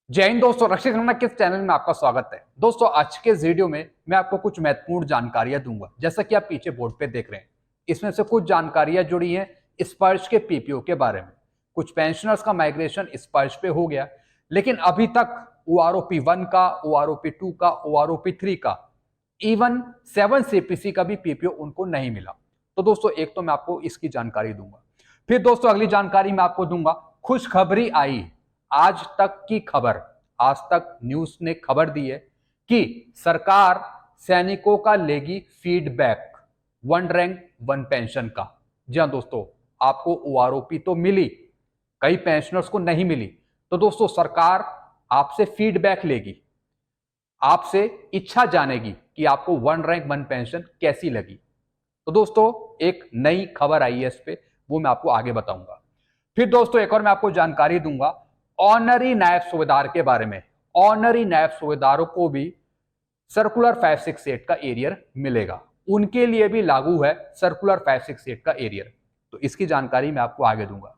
जय हिंद दोस्तों, रक्षित खन्ना के इस चैनल में आपका स्वागत है। दोस्तों, आज के इस वीडियो में मैं आपको कुछ महत्वपूर्ण जानकारियां दूंगा। जैसा कि आप पीछे बोर्ड पे देख रहे हैं, इसमें से कुछ जानकारियां जुड़ी हैं स्पर्श के पीपीओ के बारे में। कुछ पेंशनर्स का माइग्रेशन स्पर्श पे हो गया, लेकिन अभी तक ओआरओपी 1 का, ओआरओपी 2 का, ओआरओपी 3 का, इवन 7 सीपीसी का भी पीपीओ उनको नहीं मिला। तो दोस्तों, एक तो मैं आपको इसकी जानकारी दूंगा। फिर दोस्तों, अगली जानकारी मैं आपको दूंगा, खुशखबरी आई। आज तक की खबर, आज तक न्यूज ने खबर दी है कि सरकार सैनिकों का लेगी फीडबैक, 1 रैंक 1 पेंशन का। जी हां दोस्तों, आपको ओआरओपी तो मिली, कई पेंशनर्स को नहीं मिली। तो दोस्तों, सरकार आपसे फीडबैक लेगी, आपसे इच्छा जानेगी कि आपको 1 रैंक 1 पेंशन कैसी लगी। तो दोस्तों, एक नई खबर आई है इस पे, वो मैं आपको आगे बताऊंगा। फिर दोस्तों, एक और मैं आपको जानकारी दूंगा ऑनरी नायब सूबेदार के बारे में। ऑनरी नायब सूबेदारों को भी सर्कुलर 568 का एरियर मिलेगा, उनके लिए भी लागू है सर्कुलर 568 का एरियर। तो इसकी जानकारी मैं आपको आगे दूंगा।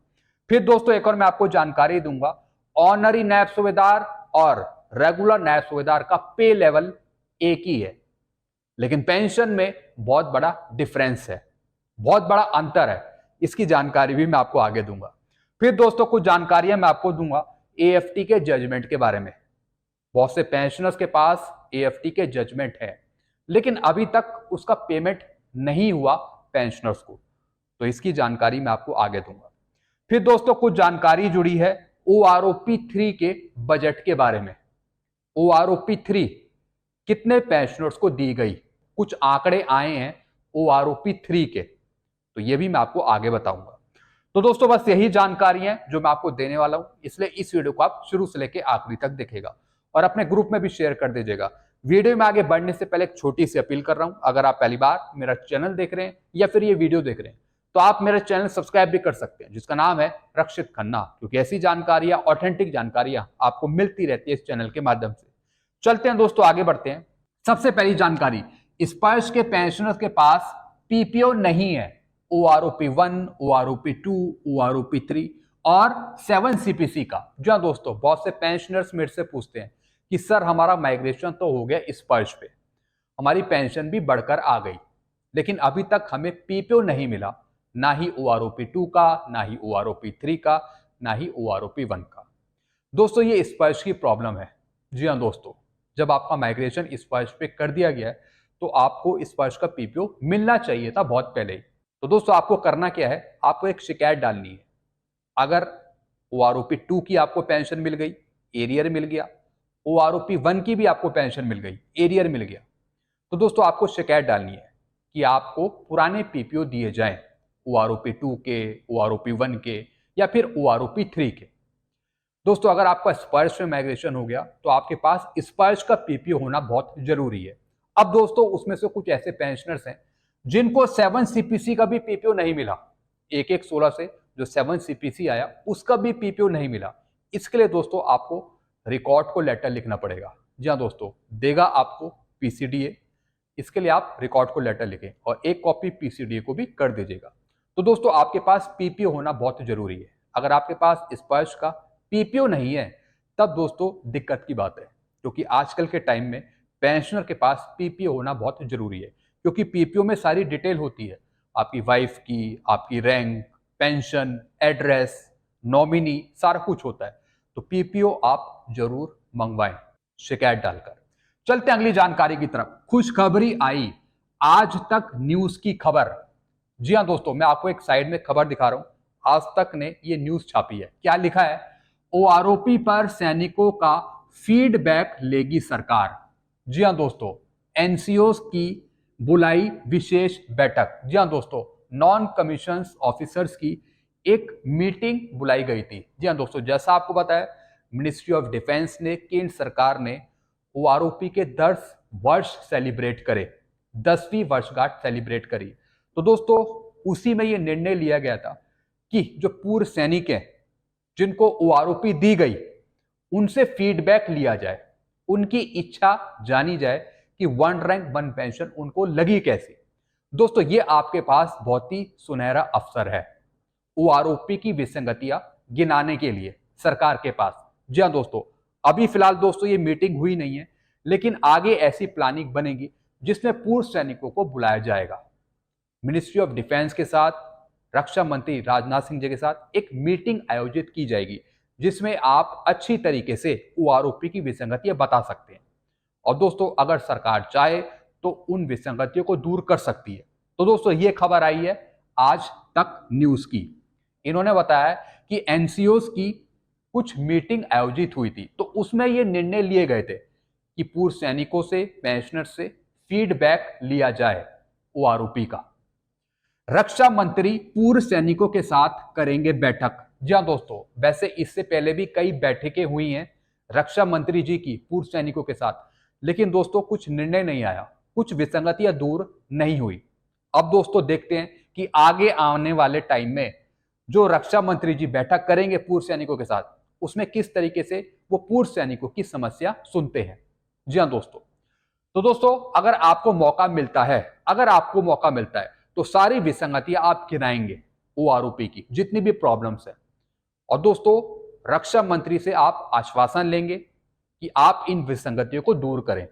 फिर दोस्तों, एक और मैं आपको जानकारी दूंगा, ऑनरी नायब सूबेदार और रेगुलर नायब सूबेदार का पे लेवल एक ही है, लेकिन पेंशन में बहुत बड़ा डिफरेंस है, बहुत बड़ा अंतर है। इसकी जानकारी भी मैं आपको आगे दूंगा। फिर दोस्तों, कुछ जानकारियां मैं आपको दूंगा एएफटी के जजमेंट के बारे में। बहुत से पेंशनर्स के पास एएफटी के जजमेंट है, लेकिन अभी तक उसका पेमेंट नहीं हुआ पेंशनर्स को। तो इसकी जानकारी मैं आपको आगे दूंगा। फिर दोस्तों, कुछ जानकारी जुड़ी है ओआरओपी 3 के बजट के बारे में। ओआरओपी 3 कितने पेंशनर्स को दी गई, कुछ आंकड़े आए हैं ओआरओपी 3 के, तो ये भी मैं आपको आगे बताऊंगा। तो दोस्तों, बस यही जानकारी है जो मैं आपको देने वाला हूं, इसलिए इस वीडियो को आप शुरू से लेकर आखिरी तक देखिएगा और अपने ग्रुप में भी शेयर कर दीजिएगा। वीडियो में आगे बढ़ने से पहले एक छोटी सी अपील कर रहा हूं, अगर आप पहली बार मेरा चैनल देख रहे हैं या फिर ये वीडियो देख रहे हैं, तो आप मेरा चैनल सब्सक्राइब भी कर सकते हैं, जिसका नाम है रक्षित खन्ना, क्योंकि ऐसी जानकारियां, ऑथेंटिक जानकारियां आपको मिलती रहती है इस चैनल के माध्यम से। चलते हैं दोस्तों, आगे बढ़ते हैं। सबसे पहली जानकारी, स्पर्श के पेंशनर्स के पास पीपीओ नहीं है। ओआरओपी 1, ओआरओपी 2, ओआरओपी 3 और 7 सीपीसी का। जी हाँ दोस्तों, बहुत से पेंशनर्स मेरे से पूछते हैं कि सर, हमारा माइग्रेशन तो हो गया स्पर्श पे, हमारी पेंशन भी बढ़कर आ गई, लेकिन अभी तक हमें पीपीओ नहीं मिला, ना ही ओआरओपी 2 का, ना ही ओआरओपी 3 का, ना ही ओआरओपी 1 का। दोस्तों, ये स्पर्श की प्रॉब्लम है। जी हाँ दोस्तों, जब आपका माइग्रेशन स्पर्श पे कर दिया गया है, तो आपको स्पर्श का पीपीओ मिलना चाहिए था बहुत पहले ही। तो दोस्तों, आपको करना क्या है, आपको एक शिकायत डालनी है। अगर ओआरओपी 2 की आपको पेंशन मिल गई, एरियर मिल गया, ओआरओपी 1 की भी आपको पेंशन मिल गई, एरियर मिल गया, तो दोस्तों आपको शिकायत डालनी है कि आपको पुराने पीपीओ दिए जाएं, ओआरओपी 2 के, ओआरओपी 1 के या फिर ओआरओपी 3 के। दोस्तों, अगर आपका स्पर्श में माइग्रेशन हो गया, तो आपके पास स्पर्श का पीपीओ होना बहुत जरूरी है। अब दोस्तों, उसमें से कुछ ऐसे पेंशनर्स हैं जिनको 7 सीपीसी का भी पीपीओ नहीं मिला। 1/1/16 से जो 7 सीपीसी आया, उसका भी पीपीओ नहीं मिला। इसके लिए दोस्तों, आपको रिकॉर्ड को लेटर लिखना पड़ेगा। जी हाँ दोस्तों, देगा आपको पीसीडीए। इसके लिए आप रिकॉर्ड को लेटर लिखें और एक कॉपी पीसीडीए को भी कर दीजिएगा। तो दोस्तों, आपके पास पीपीओ होना बहुत जरूरी है। अगर आपके पास स्पर्श का पीपीओ नहीं है, तब दोस्तों दिक्कत की बात है, क्योंकि आजकल के टाइम में पेंशनर के पास पीपीओ होना बहुत जरूरी है, क्योंकि पीपीओ में सारी डिटेल होती है, आपकी वाइफ की, आपकी रैंक, पेंशन, एड्रेस, नॉमिनी, सारा कुछ होता है। तो पीपीओ आप जरूर मंगवाएं शिकायत डालकर। चलते हैं अगली जानकारी की तरफ। खुशखबरी आई, आज तक न्यूज की खबर। जी हाँ दोस्तों, मैं आपको एक साइड में खबर दिखा रहा हूं, आज तक ने ये न्यूज छापी है। क्या लिखा है, ओआरओपी पर सैनिकों का फीडबैक लेगी सरकार। जी हां दोस्तों, एनसीओ की बुलाई विशेष बैठक। जी हां दोस्तों, नॉन कमीशन ऑफिसर्स की एक मीटिंग बुलाई गई थी। जी हां दोस्तों, जैसा आपको पता है, मिनिस्ट्री ऑफ डिफेंस ने, केंद्र सरकार ने ओआरओपी के 10 वर्ष सेलिब्रेट करे, 10वीं वर्षगांठ सेलिब्रेट करी। तो दोस्तों, उसी में यह निर्णय लिया गया था कि जो पूर्व सैनिक हैं, जिनको ओआरओपी दी गई, उनसे फीडबैक लिया जाए, उनकी इच्छा जानी जाए कि 1 रैंक 1 पेंशन उनको लगी कैसी। दोस्तों, ये आपके पास बहुत ही सुनहरा अवसर है ओआरओपी की विसंगतियां गिनाने के लिए सरकार के पास। जी हां दोस्तों, अभी फिलहाल दोस्तों ये मीटिंग हुई नहीं है, लेकिन आगे ऐसी प्लानिंग बनेगी जिसमें पूर्व सैनिकों को बुलाया जाएगा। मिनिस्ट्री ऑफ डिफेंस के साथ, रक्षा मंत्री राजनाथ सिंह जी के साथ एक मीटिंग आयोजित की जाएगी, जिसमें आप अच्छी तरीके से ओआरओपी की विसंगतियां बता सकते हैं। और दोस्तों अगर सरकार चाहे तो उन विसंगतियों को दूर कर सकती है। तो दोस्तों ये खबर आई है आज तक न्यूज की। इन्होंने बताया कि एनसीओस की कुछ मीटिंग आयोजित हुई थी, तो उसमें ये निर्णय लिए गए थे कि पूर्व सैनिकों से, पेंशनर से फीडबैक लिया जाए ओआरओपी का। रक्षा मंत्री पूर्व सैनिकों के साथ करेंगे बैठक। जी हाँ दोस्तों, वैसे इससे पहले भी कई बैठकें हुई हैं रक्षा मंत्री जी की पूर्व सैनिकों के साथ, लेकिन दोस्तों कुछ निर्णय नहीं आया, कुछ विसंगतियां दूर नहीं हुई। अब दोस्तों देखते हैं कि आगे आने वाले टाइम में जो रक्षा मंत्री जी बैठक करेंगे पूर्व सैनिकों के साथ, उसमें किस तरीके से वो पूर्व सैनिकों की समस्या सुनते हैं। जी हाँ दोस्तों, तो दोस्तों अगर आपको मौका मिलता है तो सारी विसंगतियां आप गिनाएंगे ओआरओपी की, जितनी भी प्रॉब्लम्स है। और दोस्तों रक्षा मंत्री से आप आश्वासन लेंगे कि आप इन विसंगतियों को दूर करें।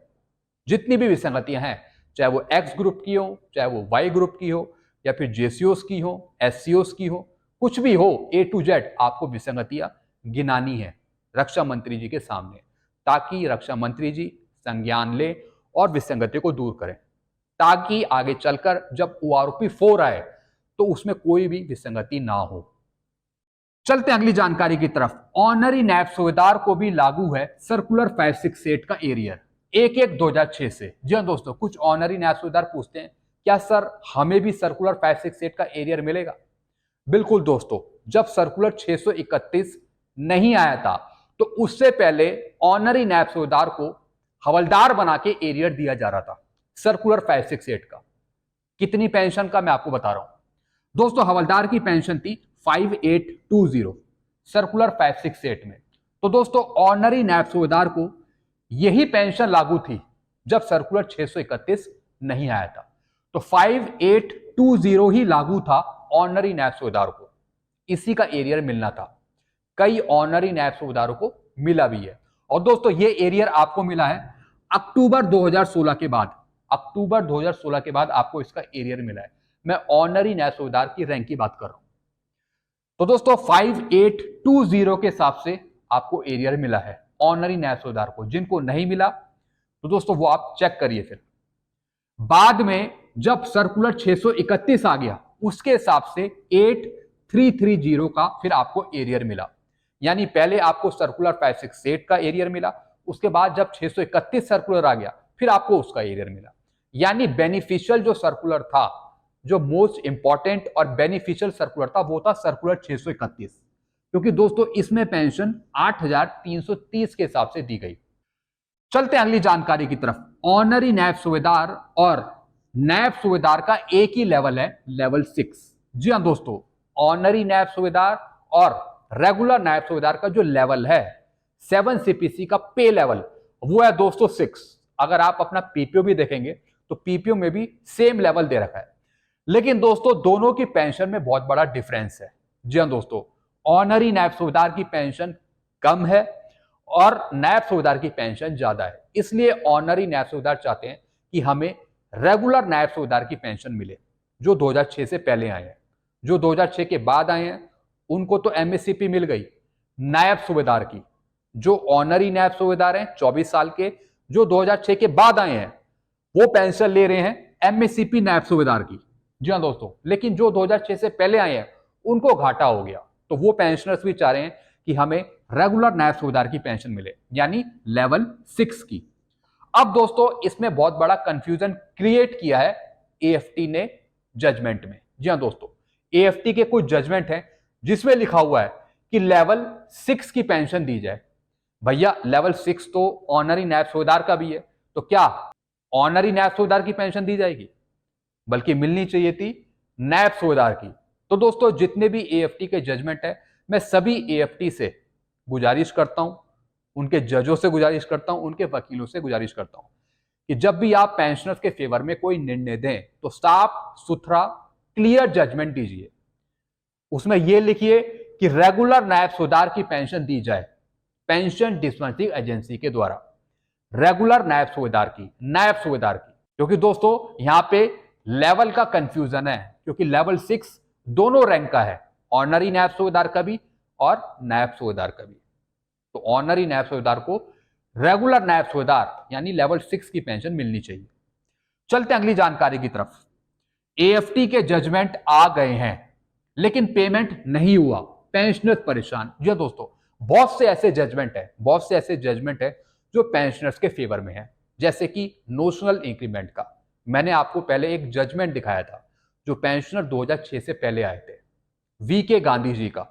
जितनी भी विसंगतियां हैं, चाहे वो एक्स ग्रुप की हो, चाहे वो वाई ग्रुप की हो, या फिर जेसीओस की हो, एससीओस की हो, कुछ भी हो, ए टू जेड आपको विसंगतियां गिनानी है रक्षा मंत्री जी के सामने, ताकि रक्षा मंत्री जी संज्ञान ले और विसंगतियों को दूर करें, ताकि आगे चलकर जब ओआरओपी 4 आए तो उसमें कोई भी विसंगति ना हो। चलते हैं अगली जानकारी की तरफ। ऑनरी नैब सूबेदार को भी लागू है सर्कुलर 568 का एरियर 1/1/2006 से। जी हाँ दोस्तों, कुछ ऑनरी नैब सूबेदार पूछते हैं क्या सर हमें भी सर्कुलर 568 का एरियर मिलेगा। बिल्कुल दोस्तों, जब सर्कुलर 631 नहीं आया था तो उससे पहले ऑनरी नैब सूबेदार को हवलदार बना के एरियर दिया जा रहा था सर्कुलर 568 का। कितनी पेंशन का मैं आपको बता रहा हूं दोस्तों, हवलदार की पेंशन थी 5820 सर्कुलर 568 में। तो दोस्तों ऑनरी नैब सूबेदार को यही पेंशन लागू थी जब सर्कुलर 631 नहीं आया था, तो 5820 ही लागू था ऑनरी नैब सूबेदार को, इसी का एरियर मिलना था। कई ऑनरी नैब सूबेदारों को मिला भी है। और दोस्तों ये एरियर आपको मिला है अक्टूबर 2016 के बाद। अक्टूबर 2016 के बाद आपको इसका एरियर मिला है। मैं ऑनरी नैब सूबेदार की रैंक की बात कर रहा हूं। तो दोस्तों 5820 के हिसाब से आपको एरियर मिला है ऑनरी नैब सूबेदार को। जिनको नहीं मिला तो दोस्तों वो आप चेक करिए। फिर बाद में जब सर्कुलर 631 आ गया, उसके हिसाब से 8330 का फिर आपको एरियर मिला। यानी पहले आपको सर्कुलर 568 का एरियर मिला, उसके बाद जब 631 सर्कुलर आ गया फिर आपको उसका एरियर मिला। यानी बेनिफिशियल जो सर्कुलर था, जो मोस्ट इंपॉर्टेंट और बेनिफिशियल सर्कुलर था, वो था सर्कुलर 631, क्योंकि दोस्तों इसमें पेंशन 8330 के हिसाब से दी गई। चलते हैं अगली जानकारी की तरफ। ऑनरी नैब सूबेदार और नैब सूबेदार का एक ही लेवल है, लेवल 6। जी हाँ दोस्तों, ऑनरी नैब सूबेदार और रेगुलर नैब सूबेदार का जो लेवल है 7 सीपीसी का पे लेवल, वो है दोस्तों 6। अगर आप अपना पीपीओ भी देखेंगे तो पीपीओ में भी सेम लेवल दे रखा है। लेकिन दोस्तों दोनों की पेंशन में बहुत बड़ा डिफरेंस है। जी हाँ दोस्तों, ऑनरी नैब सूबेदार की पेंशन कम है और नैब सूबेदार की पेंशन ज्यादा है। इसलिए ऑनरी नैब सूबेदार चाहते हैं कि हमें रेगुलर नैब सूबेदार की पेंशन मिले, जो 2006 से पहले आए हैं। जो 2006 के बाद आए हैं उनको तो एमएससीपी मिल गई नायब सूबेदार की। जो ऑनरी नायब सूबेदार हैं 24 साल के, जो 2006 के बाद आए हैं, वो पेंशन ले रहे हैं एमएससीपी नायब सूबेदार की। जी हाँ दोस्तों, लेकिन जो 2006 से पहले आए हैं उनको घाटा हो गया, तो वो पेंशनर्स भी चाह रहे हैं कि हमें रेगुलर नायब सूबेदार की पेंशन मिले, यानी लेवल 6 की। अब दोस्तों इसमें बहुत बड़ा कंफ्यूजन क्रिएट किया है एएफटी ने जजमेंट में। जी हाँ दोस्तों, एएफटी के कुछ जजमेंट हैं जिसमें लिखा हुआ है कि लेवल 6 की पेंशन दी जाए। भैया लेवल 6 तो ऑनरी नायब सूबेदार का भी है, तो क्या ऑनरी नायब सूबेदार की पेंशन दी जाएगी? बल्कि मिलनी चाहिए थी नायब सूबेदार की। तो दोस्तों जितने भी एएफटी के जजमेंट है, मैं सभी एएफटी से गुजारिश करता हूं, उनके जजों से गुजारिश करता हूं, उनके वकीलों से गुजारिश करता हूं कि जब भी आप पेंशनर्स के फेवर में कोई निर्णय दें तो साफ सुथरा क्लियर जजमेंट दीजिए। उसमें यह लिखिए कि रेगुलर नायब सूबेदार की पेंशन दी जाए, पेंशन डिस्बर्सिंग एजेंसी के द्वारा, रेगुलर नायब सूबेदार की, नायब सूबेदार की। क्योंकि दोस्तों यहां पे लेवल का कंफ्यूजन है, क्योंकि लेवल 6 दोनों रैंक का है, ऑनरी नायब सूबेदार का भी और नायब सूबेदार का भी। तो ऑनरी नायब सूबेदार को रेगुलर नायब सूबेदार यानी लेवल 6 की पेंशन मिलनी चाहिए। चलते अगली जानकारी की तरफ। एएफटी के जजमेंट आ गए हैं लेकिन पेमेंट नहीं हुआ, पेंशनर्स परेशान। जी दोस्तों, बहुत से ऐसे जजमेंट है जो पेंशनर्स के फेवर में है, जैसे कि नोशनल इंक्रीमेंट का। मैंने आपको पहले एक जजमेंट दिखाया था जो पेंशनर 2006 से पहले आए थे, वीके गांधी जी का।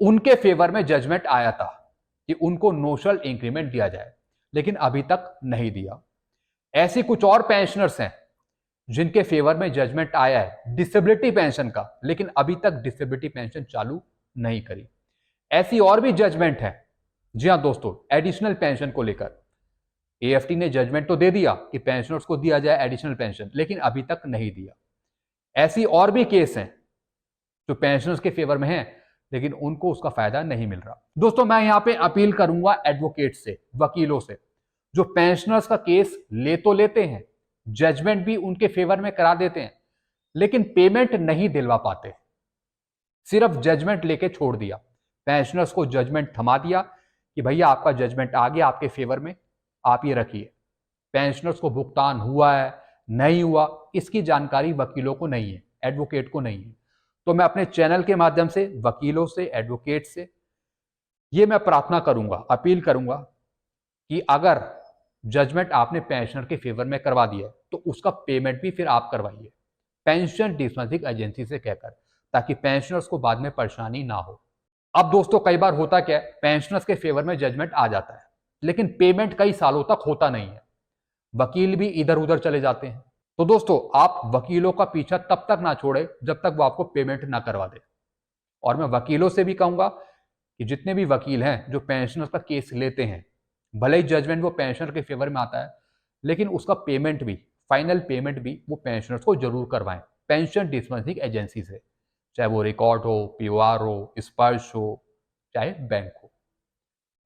उनके फेवर में जजमेंट आया था कि उनको नोशनल इंक्रीमेंट दिया जाए, लेकिन अभी तक नहीं दिया। ऐसे कुछ और पेंशनर्स हैं जिनके फेवर में जजमेंट आया है डिसेबिलिटी पेंशन का, लेकिन अभी तक डिसेबिलिटी पेंशन चालू नहीं करी। ऐसी और भी जजमेंट है, जी हां दोस्तों, एडिशनल पेंशन को लेकर एएफटी ने जजमेंट तो दे दिया कि पेंशनर्स को दिया जाए एडिशनल पेंशन, लेकिन अभी तक नहीं दिया। ऐसी और भी केस हैं जो पेंशनर्स के फेवर में हैं, लेकिन उनको उसका फायदा नहीं मिल रहा। दोस्तों मैं यहां पे अपील करूंगा एडवोकेट से, वकीलों से, जो पेंशनर्स का केस ले तो लेते हैं, जजमेंट भी उनके फेवर में करा देते हैं, लेकिन पेमेंट नहीं दिलवा पाते। सिर्फ जजमेंट लेके छोड़ दिया, पेंशनर्स को जजमेंट थमा दिया कि भैया आपका जजमेंट आ गया आपके फेवर में, आप ये रखिए। पेंशनर्स को भुगतान हुआ है नहीं हुआ इसकी जानकारी वकीलों को नहीं है, एडवोकेट को नहीं है। तो मैं अपने चैनल के माध्यम से वकीलों से, एडवोकेट से ये मैं प्रार्थना करूंगा, अपील करूंगा कि अगर जजमेंट आपने पेंशनर के फेवर में करवा दिया तो उसका पेमेंट भी फिर आप करवाइए पेंशन डिस्बर्सिंग एजेंसी से कहकर, ताकि पेंशनर्स को बाद में परेशानी ना हो। अब दोस्तों कई बार होता क्या है, पेंशनर्स के फेवर में जजमेंट आ जाता है लेकिन पेमेंट कई सालों तक होता नहीं है, वकील भी इधर उधर चले जाते हैं। तो दोस्तों आप वकीलों का पीछा तब तक ना छोड़े जब तक वो आपको पेमेंट ना करवा दे। और मैं वकीलों से भी कहूंगा कि जितने भी वकील हैं जो पेंशनर्स का केस लेते हैं, भले ही जजमेंट वो पेंशनर के फेवर में आता है, लेकिन उसका पेमेंट भी, फाइनल पेमेंट भी वो पेंशनर्स को जरूर करवाएं पेंशन डिस्बर्सिंग एजेंसी से, चाहे वो रिकॉर्ड हो, पीओआर हो, स्पर्श हो, चाहे बैंक हो,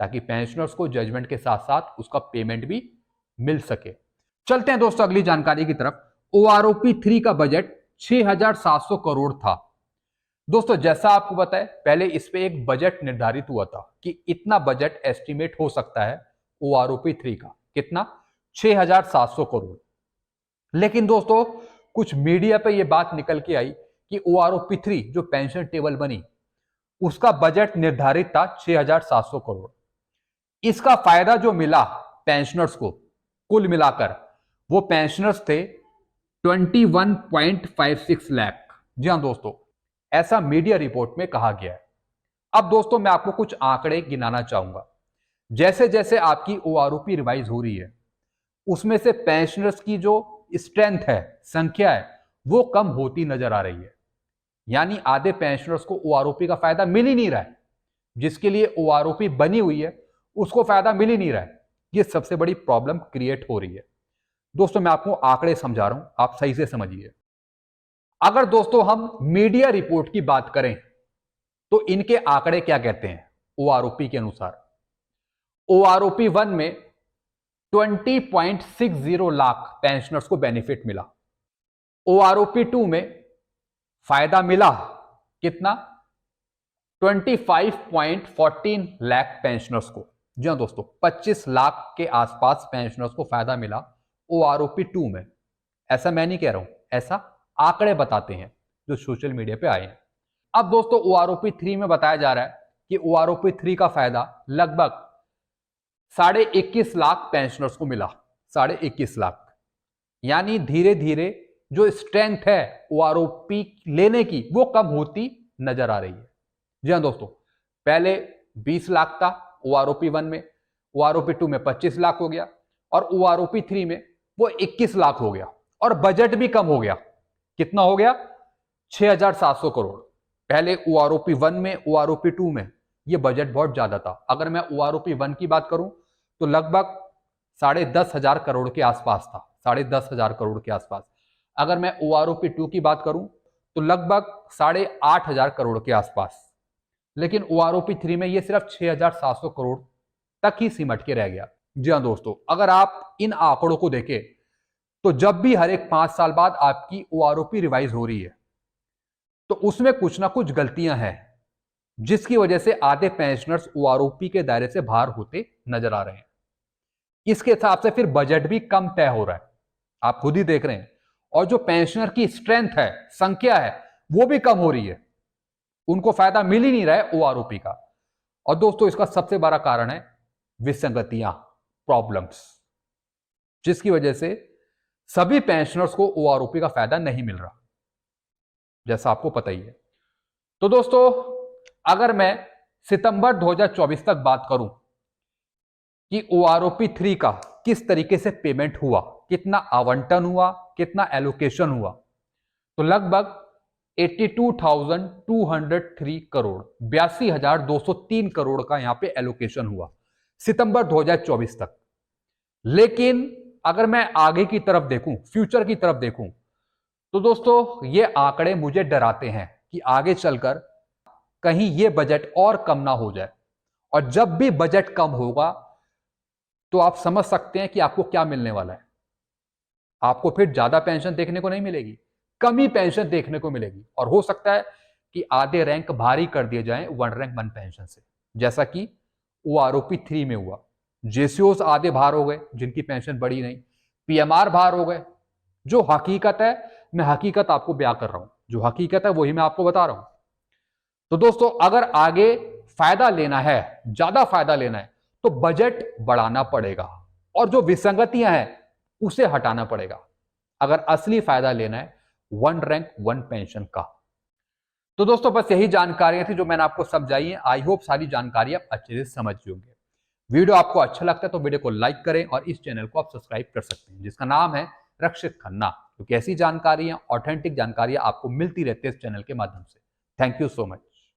ताकि पेंशनर्स को जजमेंट के साथ साथ उसका पेमेंट भी मिल सके। चलते हैं दोस्तों अगली जानकारी की तरफ। ओआरओपी 3 का बजट 6,700 करोड़ था। दोस्तों जैसा आपको पता है, पहले इस पे एक बजट निर्धारित हुआ था कि इतना बजट एस्टिमेट हो सकता है ओआरओपी 3 का, कितना, 6,700 करोड़। लेकिन दोस्तों कुछ मीडिया पे ये बात निकल के आई कि ओआरओपी 3 जो पेंशन टेबल बनी उसका बजट निर्धारित था 6,700 करोड़। इसका फायदा जो मिला पेंशनर्स को कुल मिलाकर, वो पेंशनर्स थे 21.56 लाख। जी हां दोस्तों, ऐसा मीडिया रिपोर्ट में कहा गया है। अब दोस्तों मैं आपको कुछ आंकड़े गिनाना चाहूंगा। जैसे जैसे आपकी ओआरओपी रिवाइज हो रही है, उसमें से पेंशनर्स की जो स्ट्रेंथ है, संख्या है, वो कम होती नजर आ रही है। यानी आधे पेंशनर्स को ओआरओपी का फायदा मिल ही नहीं रहा है, जिसके लिए ओआरओपी बनी हुई है उसको फायदा मिल ही नहीं रहा है। ये सबसे बड़ी प्रॉब्लम क्रिएट हो रही है। दोस्तों मैं आपको आंकड़े समझा रहा हूं, आप सही से समझिए। अगर दोस्तों हम मीडिया रिपोर्ट की बात करें तो इनके आंकड़े क्या कहते हैं ओआरओपी के अनुसार। ओआरओपी 1 में 20.60 लाख पेंशनर्स को बेनिफिट मिला। ओआरओपी 2 में फायदा मिला कितना, 25.14 लाख पेंशनर्स को। जी हां दोस्तों, 25 लाख के आसपास पेंशनर्स को फायदा मिला ओआरओपी 2 में। ऐसा मैं नहीं कह रहा हूं, ऐसा आंकड़े बताते हैं जो सोशल मीडिया पे आए हैं। अब दोस्तों ओआरओपी 3 में बताया जा रहा है कि ओआरओपी 3 का फायदा लगभग 21.5 लाख पेंशनर्स को मिला, 21.5 लाख। यानी धीरे धीरे जो स्ट्रेंथ है ओआरओपी लेने की वो कम होती नजर आ रही है। जी हां दोस्तों, पहले 20 लाख था ओआरओपी 1 में, ओआरओपी 2 में 25 लाख हो गया और ओआरओपी 3 में वो 21 लाख हो गया और बजट भी कम हो गया। कितना हो गया, 6,700 करोड़। पहले ओआरओपी 1 में, ओआरओपी 2 में ये बजट बहुत ज्यादा था। अगर मैं ओआरओपी 1 की बात करूं तो लगभग 10,500 करोड़ के आसपास था, 10,500 करोड़ के आसपास। अगर मैं ओआरओपी 2 की बात करूं तो लगभग 8,500 करोड़ के आसपास। लेकिन ओआरओपी 3 में ये सिर्फ 6,700 करोड़ तक ही सिमट के रह गया। जी हाँ दोस्तों, अगर आप इन आंकड़ों को देखें तो जब भी हर एक 5 साल बाद आपकी ओआरओपी रिवाइज हो रही है तो उसमें कुछ ना कुछ गलतियां हैं, जिसकी वजह से आधे पेंशनर्स ओआरओपी के दायरे से बाहर होते नजर आ रहे हैं। इसके हिसाब से फिर बजट भी कम तय हो रहा है, आप खुद ही देख रहे हैं। और जो पेंशनर की स्ट्रेंथ है, संख्या है, वो भी कम हो रही है, उनको फायदा मिल ही नहीं रहा है ओआरओपी का। और दोस्तों इसका सबसे बड़ा कारण है विसंगतियां, प्रॉब्लम्स, जिसकी वजह से सभी पेंशनर्स को ओआरओपी का फायदा नहीं मिल रहा, जैसा आपको पता ही है। तो दोस्तों अगर मैं सितंबर 2024 तक बात करूं कि ओआरओपी 3 का किस तरीके से पेमेंट हुआ, कितना आवंटन हुआ, कितना एलोकेशन हुआ, तो लगभग 82,203 करोड़, 82,203 करोड़ का यहां पे एलोकेशन हुआ सितंबर 2024 तक। लेकिन अगर मैं आगे की तरफ देखूं, फ्यूचर की तरफ देखूं, तो दोस्तों ये आंकड़े मुझे डराते हैं कि आगे चलकर कहीं ये बजट और कम ना हो जाए। और जब भी बजट कम होगा तो आप समझ सकते हैं कि आपको क्या मिलने वाला है। आपको फिर ज्यादा पेंशन देखने को नहीं मिलेगी, कम ही पेंशन देखने को मिलेगी। और हो सकता है कि आधे रैंक भारी कर दिए जाएं 1 रैंक 1 पेंशन से, जैसा कि ओआरओपी 3 में हुआ। जेसीओस आधे भार हो गए जिनकी पेंशन बढ़ी नहीं, पीएमआर भार हो गए। जो हकीकत है, मैं हकीकत आपको बयां कर रहा हूं, जो हकीकत है वही मैं आपको बता रहा हूं। तो दोस्तों अगर आगे फायदा लेना है, ज्यादा फायदा लेना है, तो बजट बढ़ाना पड़ेगा और जो विसंगतियां हैं उसे हटाना पड़ेगा, अगर असली फायदा लेना है 1 रैंक 1 पेंशन का। तो दोस्तों बस यही जानकारियां थी जो मैंने आपको समझाई है। आई होप सारी जानकारी आप अच्छे से समझ होंगे। वीडियो आपको अच्छा लगता है तो वीडियो को लाइक करें और इस चैनल को आप सब्सक्राइब कर सकते हैं, जिसका नाम है रक्षित खन्ना, क्योंकि ऐसी जानकारियां, ऑथेंटिक जानकारियां आपको मिलती रहती है इस चैनल के माध्यम से। Thank you so much.